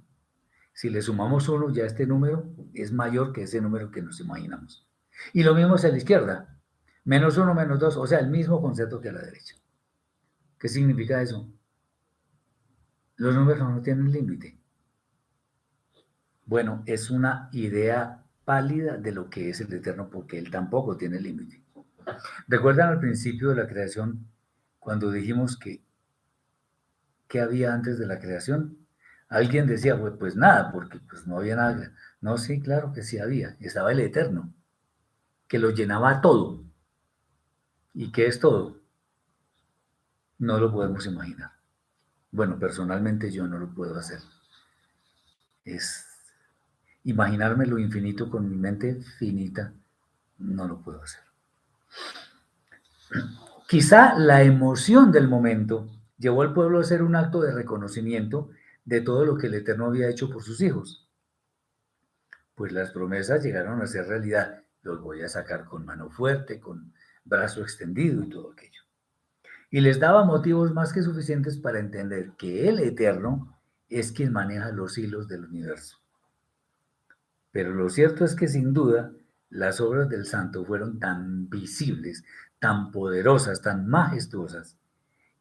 Si le sumamos 1, ya este número es mayor que ese número que nos imaginamos. Y lo mismo es a la izquierda. Menos 1, menos 2, o sea, el mismo concepto que a la derecha. ¿Qué significa eso? Los números no tienen límite. Bueno, es una idea pálida de lo que es el Eterno, porque Él tampoco tiene límite. ¿Recuerdan al principio de la creación cuando dijimos que qué había antes de la creación? Alguien decía, pues nada, porque pues no había nada. No, sí, claro que sí había. Estaba el Eterno, que lo llenaba todo. ¿Y qué es todo? No lo podemos imaginar. Bueno, personalmente yo no lo puedo hacer. Es Imaginarme lo infinito con mi mente finita, no lo puedo hacer. Quizá la emoción del momento llevó al pueblo a hacer un acto de reconocimiento de todo lo que el Eterno había hecho por sus hijos. Pues las promesas llegaron a ser realidad. Los voy a sacar con mano fuerte, con brazo extendido y todo aquello. Y les daba motivos más que suficientes para entender que el Eterno es quien maneja los hilos del universo. Pero lo cierto es que sin duda las obras del santo fueron tan visibles, tan poderosas, tan majestuosas,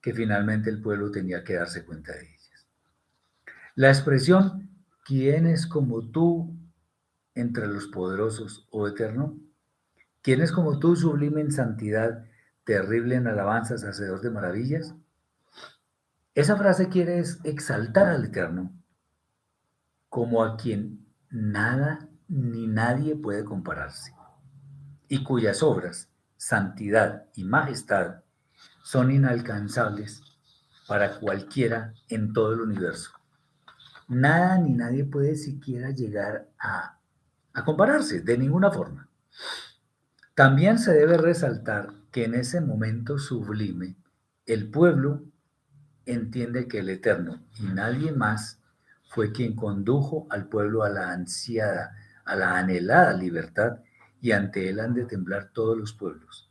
que finalmente el pueblo tenía que darse cuenta de ellas. La expresión, ¿quién es como tú entre los poderosos, oh Eterno? ¿Quién es como tú, sublime en santidad, terrible en alabanzas, hacedor de maravillas? Esa frase quiere exaltar al Eterno como a quien nada ni nadie puede compararse, y cuyas obras, santidad y majestad son inalcanzables para cualquiera en todo el universo. Nada ni nadie puede siquiera llegar a compararse de ninguna forma. También se debe resaltar que en ese momento sublime, el pueblo entiende que el Eterno y nadie más fue quien condujo al pueblo a la ansiada, a la anhelada libertad, y ante él han de temblar todos los pueblos,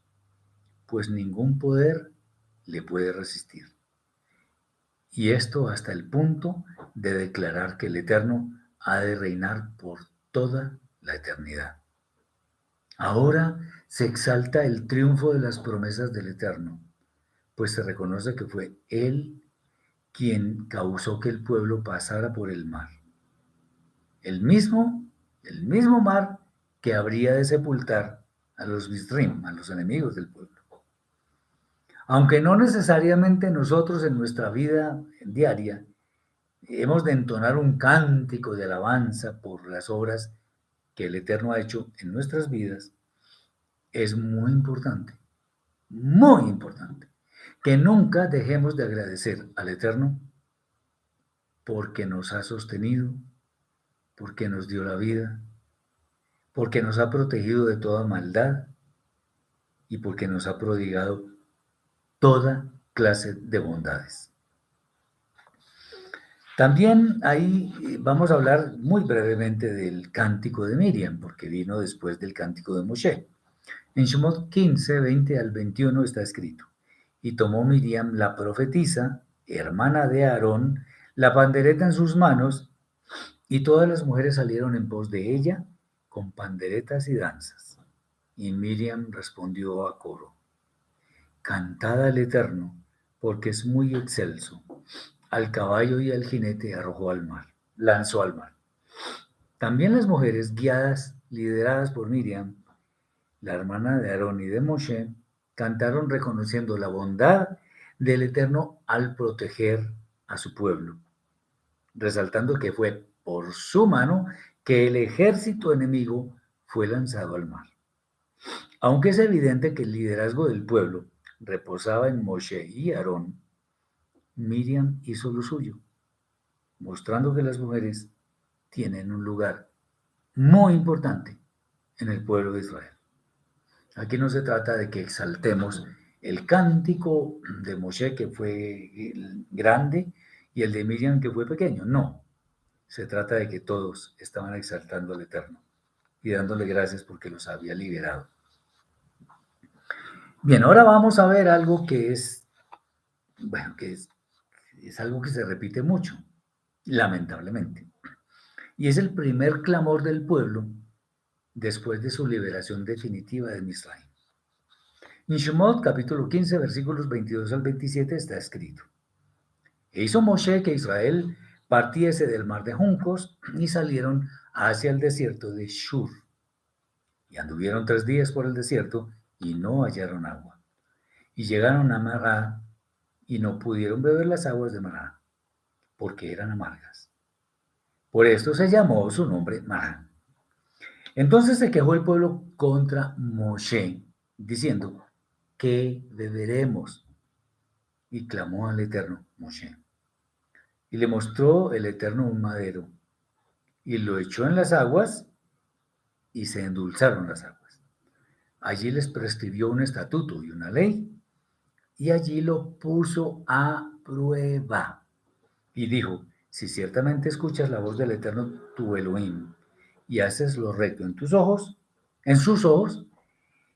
pues ningún poder le puede resistir. Y esto hasta el punto de declarar que el Eterno ha de reinar por toda la eternidad. Ahora se exalta el triunfo de las promesas del Eterno, pues se reconoce que fue Él quien causó que el pueblo pasara por el mar. El mismo, el mismo mar que habría de sepultar a los Misrim, a los enemigos del pueblo. Aunque no necesariamente nosotros en nuestra vida diaria hemos de entonar un cántico de alabanza por las obras que el Eterno ha hecho en nuestras vidas, es muy importante, que nunca dejemos de agradecer al Eterno porque nos ha sostenido, porque nos dio la vida, porque nos ha protegido de toda maldad y porque nos ha prodigado toda clase de bondades. También ahí vamos a hablar muy brevemente del cántico de Miriam, porque vino después del cántico de Moshe. En Shemot 15, 20 al 21 está escrito: y tomó Miriam la profetisa, hermana de Aarón, la pandereta en sus manos, y todas las mujeres salieron en pos de ella con panderetas y danzas. Y Miriam respondió a coro: cantad al Eterno, porque es muy excelso. Al caballo y al jinete arrojó al mar, lanzó al mar. También las mujeres, guiadas, lideradas por Miriam, la hermana de Aarón y de Moshe, cantaron reconociendo la bondad del Eterno al proteger a su pueblo, resaltando que fue por su mano que el ejército enemigo fue lanzado al mar. Aunque es evidente que el liderazgo del pueblo reposaba en Moshe y Aarón, Miriam hizo lo suyo, mostrando que las mujeres tienen un lugar muy importante en el pueblo de Israel. Aquí no se trata de que exaltemos el cántico de Moshe, que fue grande, y el de Miriam, que fue pequeño. No, se trata de que todos estaban exaltando al Eterno y dándole gracias porque los había liberado. Bien, ahora vamos a ver algo que es, bueno, que es algo que se repite mucho, lamentablemente. Y es el primer clamor del pueblo después de su liberación definitiva de Misraim. En Shemot, capítulo 15, versículos 22 al 27 está escrito: e hizo Moshe que Israel partiese del mar de juncos y salieron hacia el desierto de Shur. Y anduvieron 3 días por el desierto y no hallaron agua. Y llegaron a Mará y no pudieron beber las aguas de Mará, porque eran amargas. Por esto se llamó su nombre Mará. Entonces se quejó el pueblo contra Moshe, diciendo: ¿qué beberemos? Y clamó al Eterno Moshe. Y le mostró el Eterno un madero, y lo echó en las aguas y se endulzaron las aguas. Allí les prescribió un estatuto y una ley y allí lo puso a prueba y dijo, si ciertamente escuchas la voz del Eterno tu Elohim y haces lo recto en sus ojos,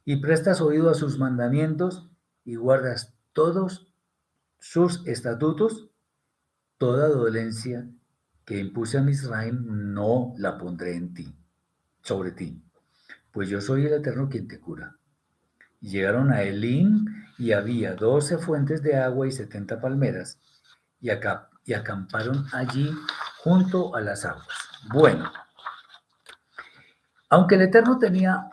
y prestas oído a sus mandamientos y guardas todos sus estatutos, toda dolencia que impuse a Misraim no la pondré en ti, sobre ti, pues yo soy el Eterno quien te cura. Y llegaron a Elim y había 12 fuentes de agua y 70 palmeras, y acamparon allí junto a las aguas. Bueno, aunque el Eterno tenía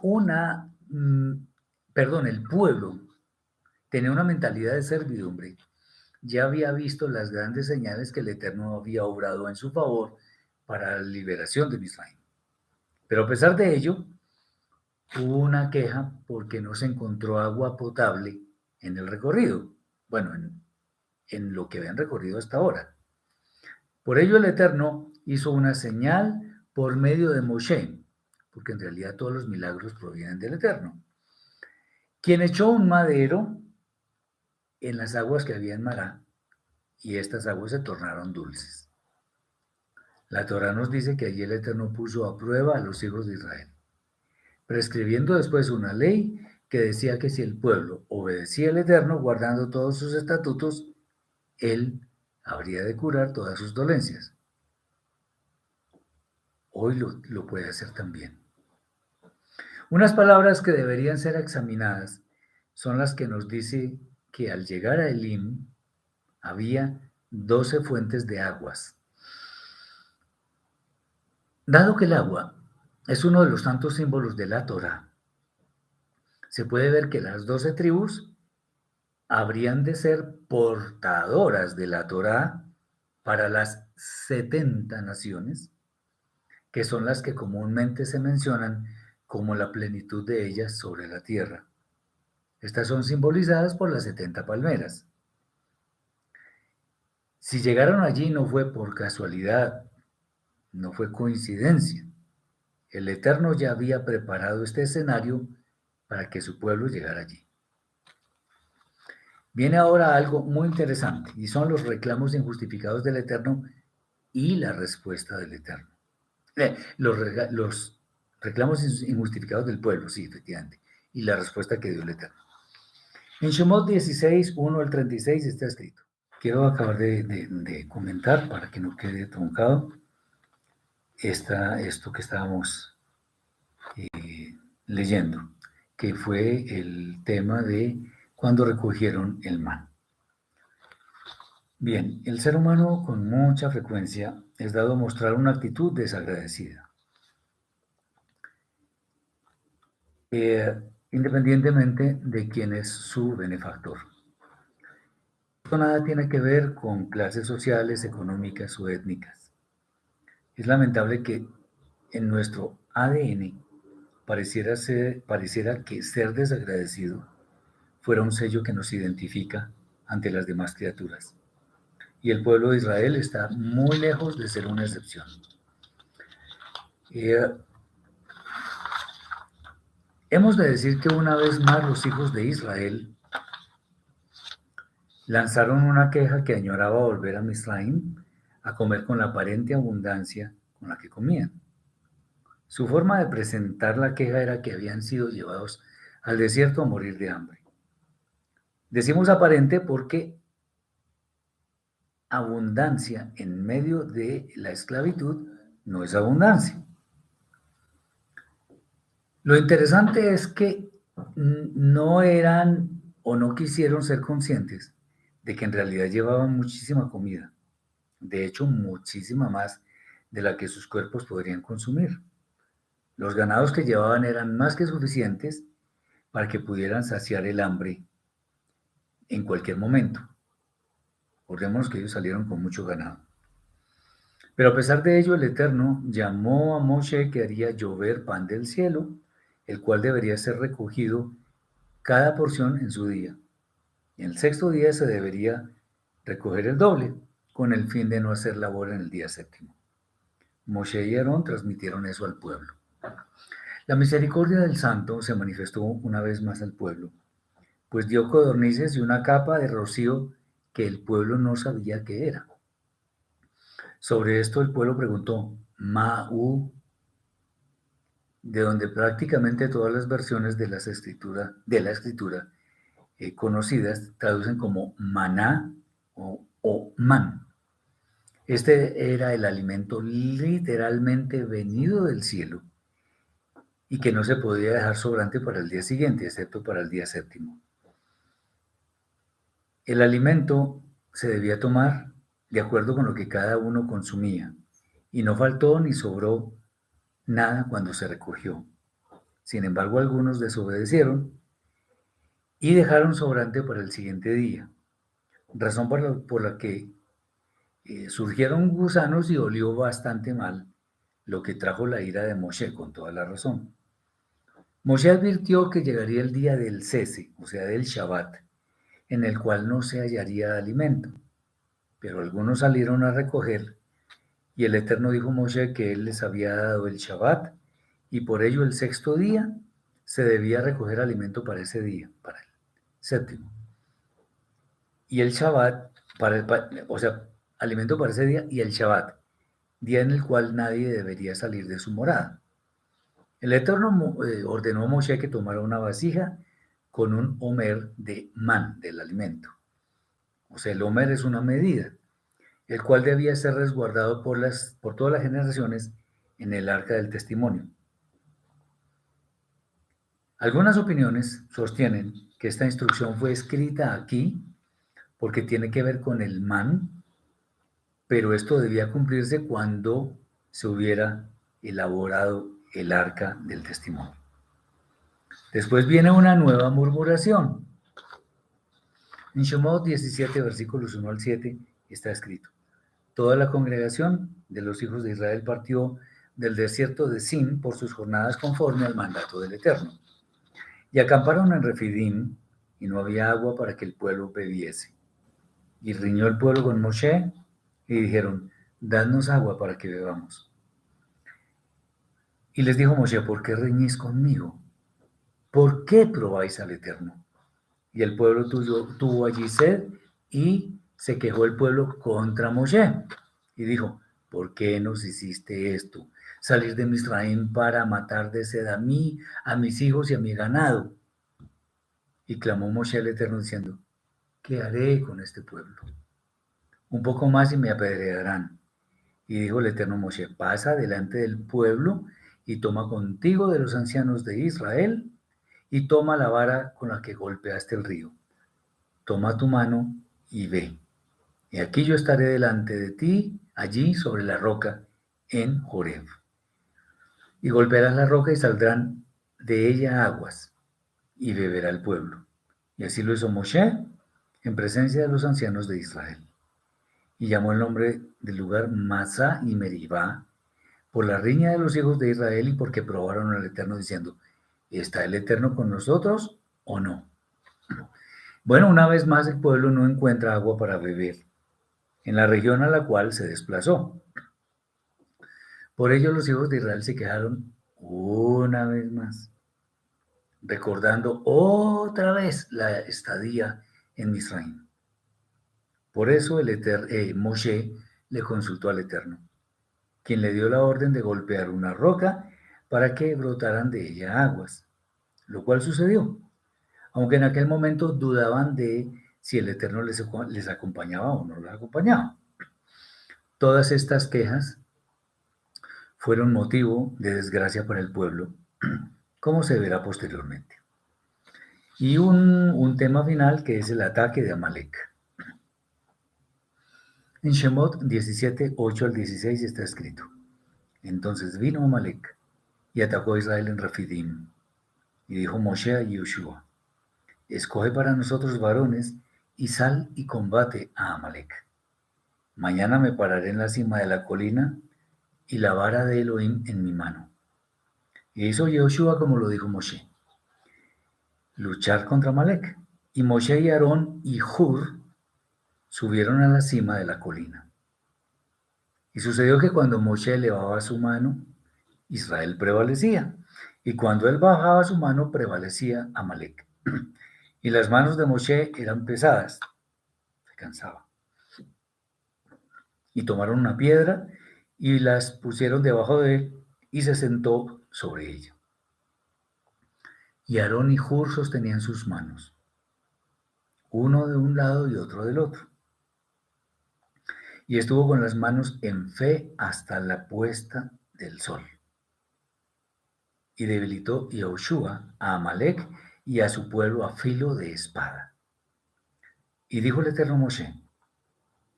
el pueblo tenía una mentalidad de servidumbre, ya había visto las grandes señales que el Eterno había obrado en su favor para la liberación de Misraim. Pero a pesar de ello, hubo una queja porque no se encontró agua potable en el recorrido, bueno, en lo que habían recorrido hasta ahora. Por ello el Eterno hizo una señal por medio de Moshe, porque en realidad todos los milagros provienen del Eterno, quien echó un madero en las aguas que había en Mará, y estas aguas se tornaron dulces. La Torá nos dice que allí el Eterno puso a prueba a los hijos de Israel, prescribiendo después una ley que decía que si el pueblo obedecía al Eterno, guardando todos sus estatutos, él habría de curar todas sus dolencias. Hoy lo puede hacer también. Unas palabras que deberían ser examinadas son las que nos dice que al llegar a Elim había 12 fuentes de aguas. Dado que el agua es uno de los tantos símbolos de la Torá, se puede ver que las 12 tribus habrían de ser portadoras de la Torá para las 70 naciones, que son las que comúnmente se mencionan como la plenitud de ellas sobre la tierra. Estas son simbolizadas por las 70 palmeras. Si llegaron allí no fue por casualidad, no fue coincidencia. El Eterno ya había preparado este escenario para que su pueblo llegara allí. Viene ahora algo muy interesante y son los reclamos injustificados del Eterno y la respuesta del Eterno. Los reclamos injustificados del pueblo, sí, efectivamente, y la respuesta que dio el Eterno. En Shemot 16, 1 al 36 está escrito. Quiero acabar de comentar para que no quede truncado esto que estábamos leyendo, que fue el tema de cuando recogieron el man. Bien, el ser humano con mucha frecuencia es dado a mostrar una actitud desagradecida, independientemente de quién es su benefactor. Esto nada tiene que ver con clases sociales, económicas o étnicas. Es lamentable que en nuestro ADN pareciera que ser desagradecido fuera un sello que nos identifica ante las demás criaturas. Y el pueblo de Israel está muy lejos de ser una excepción. Hemos de decir que una vez más los hijos de Israel lanzaron una queja que añoraba volver a Misraim a comer con la aparente abundancia con la que comían. Su forma de presentar la queja era que habían sido llevados al desierto a morir de hambre. Decimos aparente porque abundancia en medio de la esclavitud no es abundancia. Lo interesante es que no eran o no quisieron ser conscientes de que en realidad llevaban muchísima comida, de hecho muchísima más de la que sus cuerpos podrían consumir. Los ganados que llevaban eran más que suficientes para que pudieran saciar el hambre en cualquier momento. Recordemos que ellos salieron con mucho ganado. Pero a pesar de ello, el Eterno llamó a Moshe que haría llover pan del cielo, el cual debería ser recogido cada porción en su día. En el sexto día se debería recoger el doble, con el fin de no hacer labor en el día séptimo. Moshe y Aarón transmitieron eso al pueblo. La misericordia del santo se manifestó una vez más al pueblo, pues dio codornices y una capa de rocío que el pueblo no sabía qué era. Sobre esto el pueblo preguntó, Ma'u, de donde prácticamente todas las versiones de la escritura conocidas traducen como maná o man. Este era el alimento literalmente venido del cielo y que no se podía dejar sobrante para el día siguiente, excepto para el día séptimo. El alimento se debía tomar de acuerdo con lo que cada uno consumía, y no faltó ni sobró nada cuando se recogió. Sin embargo, algunos desobedecieron y dejaron sobrante para el siguiente día, razón por la que surgieron gusanos y olió bastante mal, lo que trajo la ira de Moshe con toda la razón. Moshe advirtió que llegaría el día del cese, o sea, del Shabbat, en el cual no se hallaría alimento. Pero algunos salieron a recoger, y el Eterno dijo a Moshe que él les había dado el Shabbat, y por ello el sexto día se debía recoger alimento para ese día, para el séptimo. Y el Shabbat, o sea, alimento para ese día y el Shabbat, día en el cual nadie debería salir de su morada. El Eterno ordenó a Moshe que tomara una vasija con un homer de man, del alimento. O sea, el homer es una medida, el cual debía ser resguardado por todas las generaciones en el arca del testimonio. Algunas opiniones sostienen que esta instrucción fue escrita aquí porque tiene que ver con el man, pero esto debía cumplirse cuando se hubiera elaborado el arca del testimonio. Después viene una nueva murmuración. En Shemot 17, versículos 1 al 7, está escrito: Toda la congregación de los hijos de Israel partió del desierto de Sin por sus jornadas conforme al mandato del Eterno. Y acamparon en Refidim, y no había agua para que el pueblo bebiese. Y riñó el pueblo con Moshe, y dijeron: Dadnos agua para que bebamos. Y les dijo Moshe: ¿Por qué reñís conmigo? ¿Por qué probáis al Eterno? Y el pueblo tuvo allí sed, y se quejó el pueblo contra Moshe. Y dijo: ¿Por qué nos hiciste esto? Salir de Misraim para matar de sed a mí, a mis hijos y a mi ganado. Y clamó Moshe al Eterno diciendo: ¿Qué haré con este pueblo? Un poco más y me apedrearán. Y dijo el Eterno a Moshe: Pasa delante del pueblo y toma contigo de los ancianos de Israel y toma la vara con la que golpeaste el río. Toma tu mano y ve. Y aquí yo estaré delante de ti, allí sobre la roca, en Horeb. Y golpearás la roca y saldrán de ella aguas, y beberá el pueblo. Y así lo hizo Moshe en presencia de los ancianos de Israel. Y llamó el nombre del lugar Masá y Meribá, por la riña de los hijos de Israel y porque probaron al Eterno diciendo: ¿está el Eterno con nosotros o no? Bueno, una vez más el pueblo no encuentra agua para beber en la región a la cual se desplazó. Por ello los hijos de Israel se quejaron una vez más, recordando otra vez la estadía en Misraim. Por eso Moshe le consultó al Eterno, quien le dio la orden de golpear una roca para que brotaran de ella aguas, lo cual sucedió, aunque en aquel momento dudaban de si el Eterno les acompañaba o no les acompañaba. Todas estas quejas fueron motivo de desgracia para el pueblo, como se verá posteriormente. Y un tema final que es el ataque de Amalek. En Shemot 17, 8 al 16 está escrito: Entonces vino Amalek y atacó a Israel en Refidim. Y dijo Moshe a Yoshua: Escoge para nosotros varones y sal y combate a Amalek. Mañana me pararé en la cima de la colina y la vara de Elohim en mi mano. Y hizo Yoshua como lo dijo Moshe, luchar contra Amalek. Y Moshe y Aarón y Hur subieron a la cima de la colina. Y sucedió que cuando Moshe elevaba su mano, Israel prevalecía, y cuando él bajaba su mano, prevalecía Amalek. Y las manos de Moshe eran pesadas, se cansaba. Y tomaron una piedra y las pusieron debajo de él, y se sentó sobre ella. Y Aarón y Hur sostenían sus manos, uno de un lado y otro del otro. Y estuvo con las manos en fe hasta la puesta del sol. Y debilitó Yahushua a Amalek y a su pueblo a filo de espada. Y dijo el Eterno a Moshe: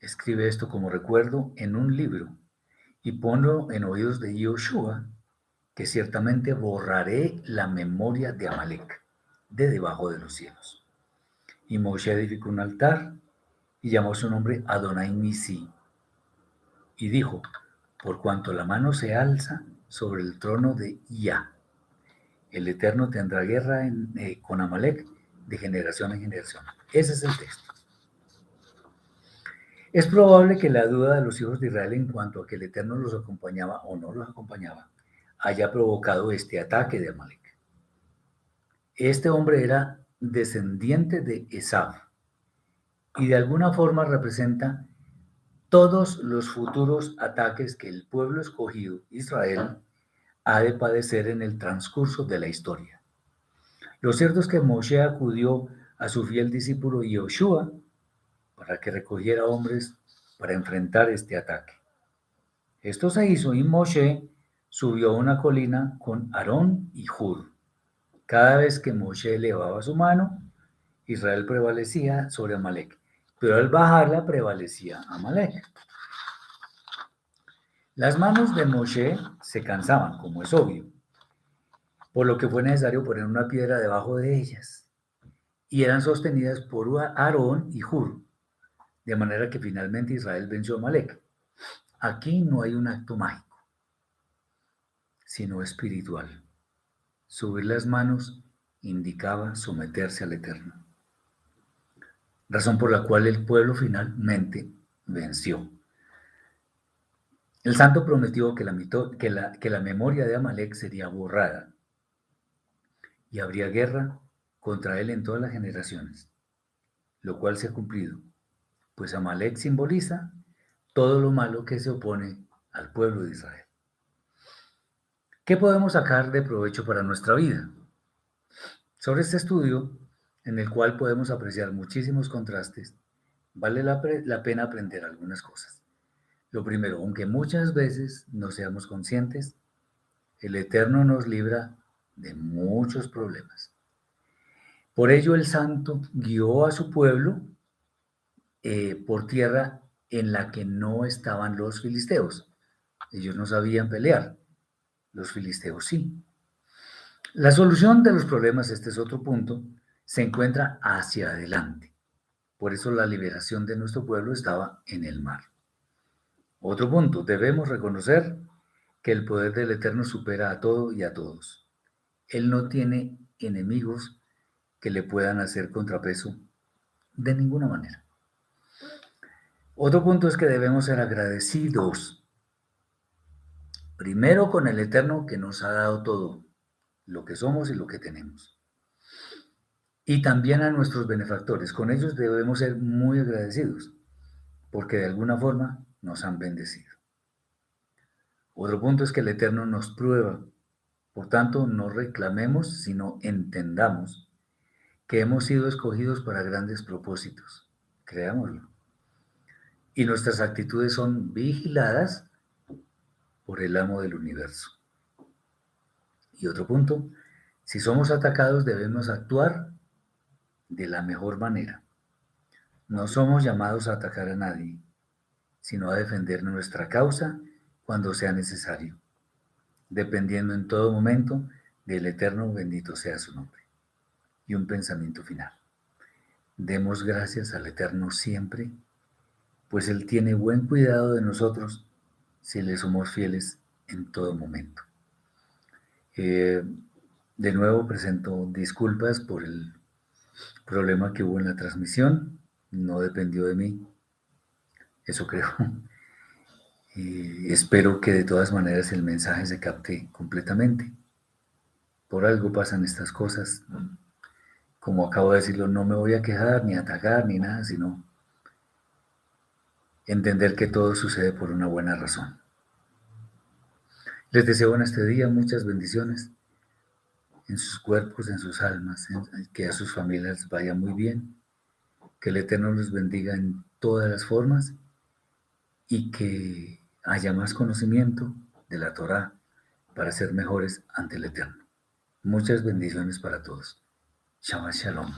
escribe esto como recuerdo en un libro y ponlo en oídos de Yahushua, que ciertamente borraré la memoria de Amalek de debajo de los cielos. Y Moshe edificó un altar y llamó su nombre Adonai Nisi. Y dijo: por cuanto la mano se alza sobre el trono de Yah, el Eterno tendrá guerra con Amalek de generación en generación. Ese es el texto. Es probable que la duda de los hijos de Israel en cuanto a que el Eterno los acompañaba o no los acompañaba haya provocado este ataque de Amalek. Este hombre era descendiente de Esaú y de alguna forma representa todos los futuros ataques que el pueblo escogido, Israel, ha de padecer en el transcurso de la historia. Lo cierto es que Moshe acudió a su fiel discípulo Yoshua para que recogiera hombres para enfrentar este ataque. Esto se hizo y Moshe subió a una colina con Aarón y Hur. Cada vez que Moshe elevaba su mano, Israel prevalecía sobre Amalek, pero al bajarla prevalecía Amalek. Las manos de Moshe se cansaban, como es obvio, por lo que fue necesario poner una piedra debajo de ellas, y eran sostenidas por Aarón y Hur, de manera que finalmente Israel venció a Amalek. Aquí no hay un acto mágico, sino espiritual. Subir las manos indicaba someterse al Eterno, razón por la cual el pueblo finalmente venció. El santo prometió que la memoria de Amalek sería borrada y habría guerra contra él en todas las generaciones, lo cual se ha cumplido, pues Amalek simboliza todo lo malo que se opone al pueblo de Israel. ¿Qué podemos sacar de provecho para nuestra vida? Sobre este estudio, en el cual podemos apreciar muchísimos contrastes, vale la pena aprender algunas cosas. Lo primero, aunque muchas veces no seamos conscientes, el Eterno nos libra de muchos problemas. Por ello el Santo guió a su pueblo por tierra en la que no estaban los filisteos. Ellos no sabían pelear, los filisteos sí. La solución de los problemas, este es otro punto, se encuentra hacia adelante. Por eso la liberación de nuestro pueblo estaba en el mar. Otro punto, debemos reconocer que el poder del Eterno supera a todo y a todos. Él no tiene enemigos que le puedan hacer contrapeso de ninguna manera. Otro punto es que debemos ser agradecidos, primero con el Eterno que nos ha dado todo, lo que somos y lo que tenemos. Y también a nuestros benefactores, con ellos debemos ser muy agradecidos, porque de alguna forma nos han bendecido. Otro punto es que el Eterno nos prueba, por tanto no reclamemos, sino entendamos que hemos sido escogidos para grandes propósitos, creámoslo. Y nuestras actitudes son vigiladas por el amo del universo. Y otro punto, si somos atacados debemos actuar de la mejor manera. No somos llamados a atacar a nadie, sino a defender nuestra causa cuando sea necesario, dependiendo en todo momento del Eterno, bendito sea su nombre. Y un pensamiento final. Demos gracias al Eterno siempre, pues Él tiene buen cuidado de nosotros si le somos fieles en todo momento. De nuevo presento disculpas por el problema que hubo en la transmisión, no dependió de mí, eso creo. Espero que de todas maneras el mensaje se capte completamente. Por algo pasan estas cosas. Como acabo de decirlo, no me voy a quejar, ni a atacar, ni nada, sino entender que todo sucede por una buena razón. Les deseo en este día muchas bendiciones en sus cuerpos, en sus almas, que a sus familias les vaya muy bien, que el Eterno los bendiga en todas las formas y que haya más conocimiento de la Torá para ser mejores ante el Eterno. Muchas bendiciones para todos. Shabbat Shalom.